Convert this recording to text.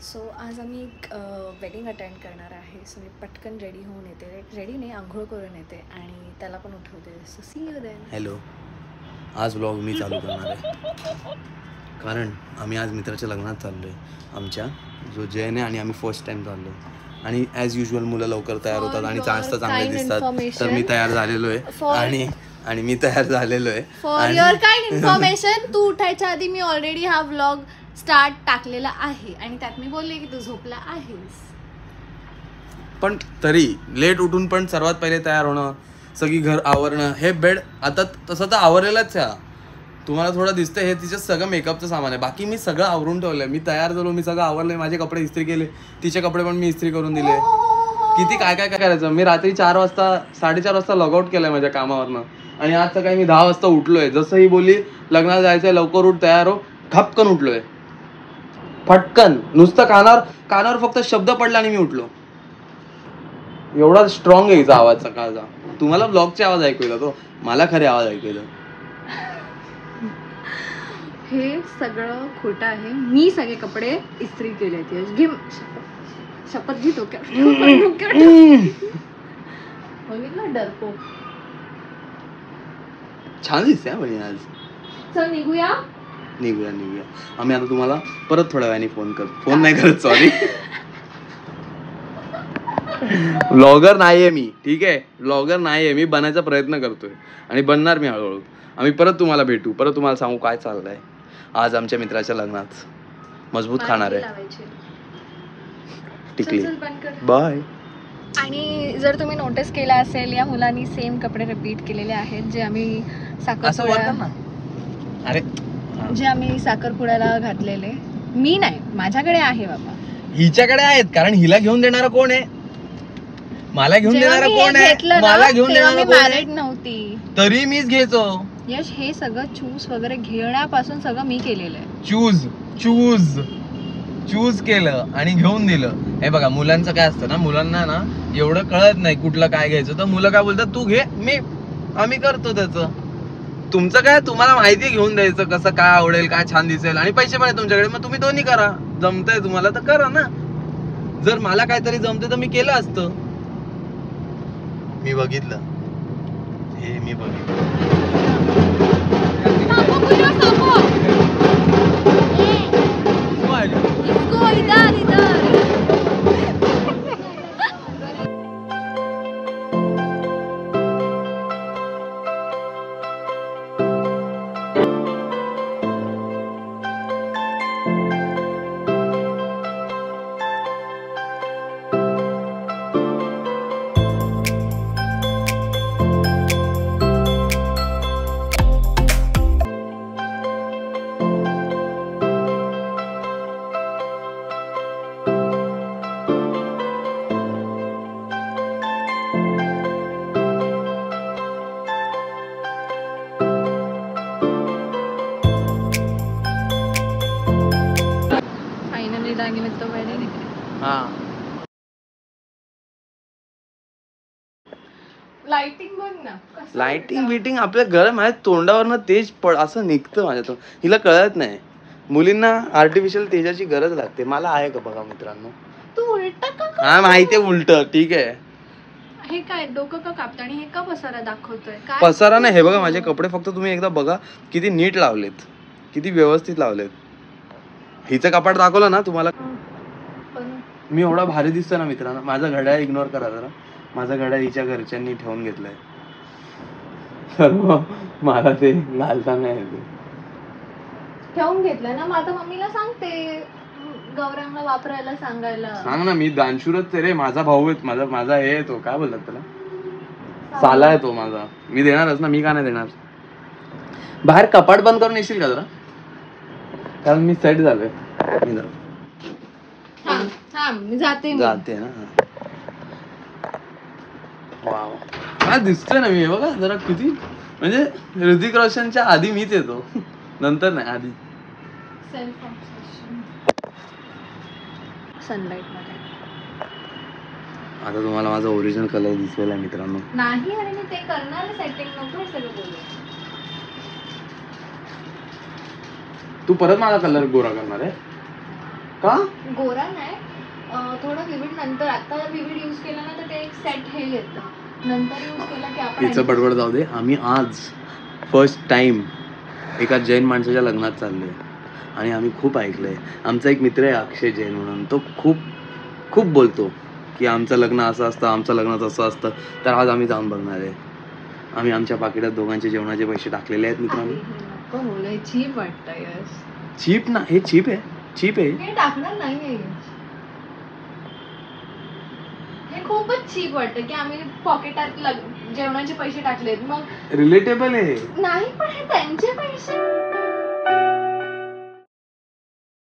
So आज आम्ही एक वेडिंग अटेंड करणार आहे. सो मी पटकन रेडी होऊन येते, रेडी नाही आंघोळ करून येते आणि त्याला पण उठवते. So see you then. Hello, आज व्लॉग मी चालू करणार आहे कारण आम्ही आज मित्राच्या लग्नात चाललो आहे आमच्या, जो जयन आहे, आणि आम्ही फर्स्ट टाईम चाललो आहे. आणि ॲज युजल मुलं लवकर तयार होतात आणि जास्त चांगले दिसतात, तर मी तयार झालेलो आहे आणि मी तयार झालेलो आहे. फॉर युअर काइंड इन्फॉर्मेशन, तू उठायच्या आधी मी ऑलरेडी हा व्लॉग स्टार्ट टाकलेला आहे आणि त्यात मी बोलले की तू झोपला आहेस. पण तरी लेट उठून पण सर्वात पहिले तयार होणं, सगळी घर आवरणं, हे बेड आता तसं तर आवरलेलंच आहे. तुम्हाला थोडं दिसतं हे तिचं सगळं मेकअपचं सामान आहे. बाकी मी सगळं आवरून ठेवलंय. मी तयार झालो, मी सगळं आवरलंय, माझे कपडे इस्त्री केले, तिचे कपडे पण मी इस्त्री करून दिले. किती काय काय काय करायचं. मी रात्री 4:30 वाजता लॉगआउट केलंय माझ्या कामावरनं आणि आज सकाळी मी 10 वाजता उठलोय. जसं ही बोलली लग्नाला जायचंय, लवकर उठ, तयार हो, खपकन उठलोय. फटकन, नुसतं कानावर फक्त शब्द पडला आणि मी उठलो. एवढा स्ट्रॉंग आहे हिचा आवाज सकाळचा. तुम्हाला ब्लॉगचे आवाज ऐकू येतो, तो मला खरे आवाज ऐकू येतो. हे सगळं खोटं आहे. मी सगळे कपडे इस्त्री केले. घे शपथ घे बघितलं डरपो. छान दिसते म्हणे आज. चल निघूया. आम्ही आता तुम्हाला परत थोड्या वेळाने फोन नाही करत, सॉरी. ब्लॉगर नाहीये मी, ठीक आहे, ब्लॉगर नाहीये मी, बनायचा प्रयत्न करतोय आणि बनणार मी हळूहळू. आम्ही परत तुम्हाला भेटू, परत तुम्हाला सांगू काय चाललंय. आज आमच्या मित्राच्या लग्नात मजबूत खाणार आहे टिकली. बाय. आणि जर तुम्ही नोटीस केला असेल, या मुलांनी सेम कपडे रिपीट केलेले आहेत जे आम्ही साखरपुड्याला घातलेले. मी नाही, माझ्याकडे आहे बाबा. हिच्याकडे आहेत कारण हिला घेऊन देणारा कोण आहे, मला घेऊन देणारा कोण आहे, मला घेऊन देणारा मॅरिड नव्हती तरी मीच घ्यायचो. यश, हे सगळं चूज वगैरे घेण्यापासून सगळं मी केलेलं आहे. चूज केलं आणि घेऊन दिलं. हे बघा, मुलांचं काय असतं ना, मुलांना ना एवढं कळत नाही कुठलं काय घ्यायचं, तर मुलं काय बोलतात, तू घे, आम्ही करतो त्याचं. तुमचं काय, तुम्हाला माहिती घेऊन द्यायचं कसं काय आवडेल, काय छान दिसेल, आणि पैसे पण आहे तुमच्याकडे, मग तुम्ही दोन्ही करा. जमतंय तुम्हाला तर करा ना. जर मला काहीतरी जमते तर मी केलं असतं. मी बघितलं. लाइटिंग बिटिंग आपल्या घर माझ्या तोंडावरनं तेज असं निघतं माझ्या तोंड. हिला कळत नाही, मुलींना आर्टिफिशियल तेजाची गरज लागते. मला आहे का बघा मित्रांनो. तू उलट हा माहितीये, उलट, ठीक आहे. हे काय डोकं का कापतं आणि हे का पसारा दाखवतोय? पसारा नाही, हे बघा माझे कपडे फक्त तुम्ही एकदा बघा किती नीट लावलेत, किती व्यवस्थित लावलेत. हिचं कपाट दाखवलं ना तुम्हाला, मी एवढा भारी दिसतो ना मित्रांनो. माझा घड्याळ इग्नोर करा जरा. माझा घड्याळ हिच्या घरच्यांनी ठेवून घेतलाय, मला ते घालता नाही येते. ठेवून घेतलंय ना, मग आता मम्मीला सांगते गौरांना वापरायला सांगायला. सांग ना, मी दानशूरच रे. माझा भाऊ आहे, माझा हे तो काय बोलतात त्याला, साला आहे तो माझा. मी देणारच ना, मी का नाही देणार. बाहेर कपाट बंद करून येशील का जरा, कारण मी सेट झालोय. मी जाते ना. वाव, काय दिसतोय ना मी, बघा जरा किती, म्हणजे ऋतिक रोशनच्या आधी मीच येतो, नंतर नाही, आधी. सनलाइट मध्ये आता तुम्हाला माझा ओरिजिनल कलर दिसेल मित्रांनो. नाही, अरे मी ते करणार सेटिंग, नको सगळं बोलू. तू परत माझा कलर गोरा करणार आहे? का गोरा नाही, थोडं विविड नंतर. आता जर विविड यूज केला ना तर ते एक सेट हे येतं, नंतर यूज केला की आपण हिचं बडबड जाऊ दे. आम्ही आज फर्स्ट टाइम एका जैन माणसाच्या लग्नात चाललोय आणि आम्ही खूप ऐकलंय. आमचा एक मित्र आहे अक्षय जैन म्हणून, तो खूप खूप बोलतो की आमचं लग्न असं असतं, आमचं लग्न तसं असतं. तर आज आम्ही जाऊन बघणार आहे. आम्ही आमच्या पाकिटात दोघांचे जेवणाचे पैसे टाकलेले आहेत मित्रांनो. नको बोलाय, चीप वाटतं यश. चीप ना, हे चीप आहे, चीप आहे. हे टाकणार नाही यश, हे खूपच चीप वाटतं की आम्ही पॉकेटात जेवणाचे पैसे टाकलेत. मग रिलेटेबल आहे. नाही, पण हे त्यांचे पैसे.